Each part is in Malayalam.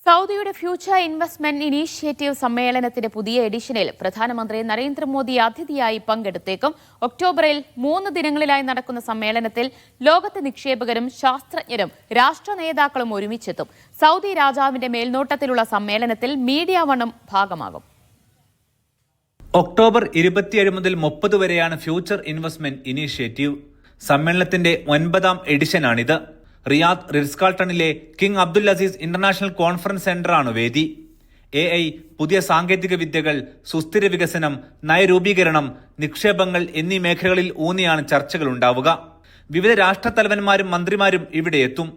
സൗദിയുടെ ഫ്യൂച്ചർ ഇൻവെസ്റ്റ്മെന്റ് ഇനീഷ്യേറ്റീവ് സമ്മേളനത്തിന്റെ പുതിയ എഡിഷനിൽ പ്രധാനമന്ത്രി നരേന്ദ്രമോദി അതിഥിയായി പങ്കെടുത്തേക്കും. ഒക്ടോബറിൽ 3 ദിനങ്ങളിലായി നടക്കുന്ന സമ്മേളനത്തിൽ ലോകത്തെ നിക്ഷേപകരും ശാസ്ത്രജ്ഞരും രാഷ്ട്ര നേതാക്കളും ഒരുമിച്ചെത്തും. സൗദി രാജാവിന്റെ മേൽനോട്ടത്തിലുള്ള സമ്മേളനത്തിൽ മീഡിയ വണ്ണും ഭാഗമാകും. ഒക്ടോബർ 27 മുതൽ 30 വരെയാണ് ഫ്യൂച്ചർ ഇൻവെസ്റ്റ്മെന്റ് ഇനീഷ്യേറ്റീവ്. സമ്മേളനത്തിന്റെ 9ാം എഡിഷനാണിത്. റിയാദ് റിറ്റ്സ്-കാർട്ടണിലെ King Abdul Aziz international conference സെന്ററാണ് വേദി. AI, പുതിയ സാങ്കേതിക വിദ്യകൾ, സുസ്ഥിര വികസനം, നയരൂപീകരണം, നിക്ഷേപങ്ങൾ എന്നീ മേഖലകളിൽ ഊന്നിയാണ് ചർച്ചകൾ ഉണ്ടാവുക. വിവിധ രാഷ്ട്രത്തലവന്മാരും മന്ത്രിമാരും ഇവിടെ എത്തും.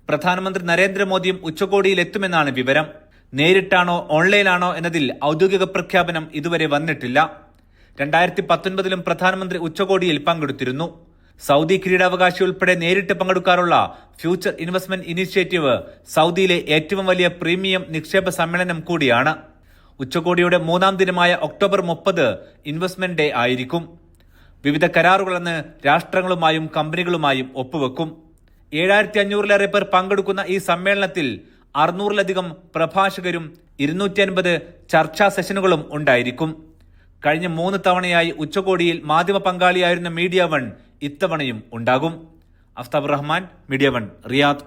പ്രധാനമന്ത്രി നരേന്ദ്രമോദിയും ഉച്ചകോടിയിൽ എത്തുമെന്നാണ് വിവരം. നേരിട്ടാണോ ഓൺലൈനാണോ എന്നതിൽ ഔദ്യോഗിക പ്രഖ്യാപനം ഇതുവരെ വന്നിട്ടില്ല. 2019 പ്രധാനമന്ത്രി ഉച്ചകോടിയിൽ പങ്കെടുത്തിരുന്നു. സൗദി കിരീടാവകാശി ഉൾപ്പെടെ നേരിട്ട് പങ്കെടുക്കാറുള്ള ഫ്യൂച്ചർ ഇൻവെസ്റ്റ്മെന്റ് ഇനീഷ്യേറ്റീവ് സൗദിയിലെ ഏറ്റവും വലിയ പ്രീമിയം നിക്ഷേപ സമ്മേളനം കൂടിയാണ്. ഉച്ചകോടിയുടെ 3ാം ദിനമായ ഒക്ടോബർ 30 ഇൻവെസ്റ്റ്മെന്റ് ഡേ ആയിരിക്കും. വിവിധ കരാറുകളെന്ന് രാഷ്ട്രങ്ങളുമായും കമ്പനികളുമായും ഒപ്പുവെക്കും. 7500-ലേറെ പേർ പങ്കെടുക്കുന്ന ഈ സമ്മേളനത്തിൽ 600-ലധികം പ്രഭാഷകരും 250 ചർച്ചാ സെഷനുകളും ഉണ്ടായിരിക്കും. കഴിഞ്ഞ 3 തവണയായി ഉച്ചകോടിയിൽ മാധ്യമ പങ്കാളിയായിരുന്ന മീഡിയ വൺ ഇത്തവണയും ഉണ്ടാകും. Aftab Rahman, media one, Riyadh.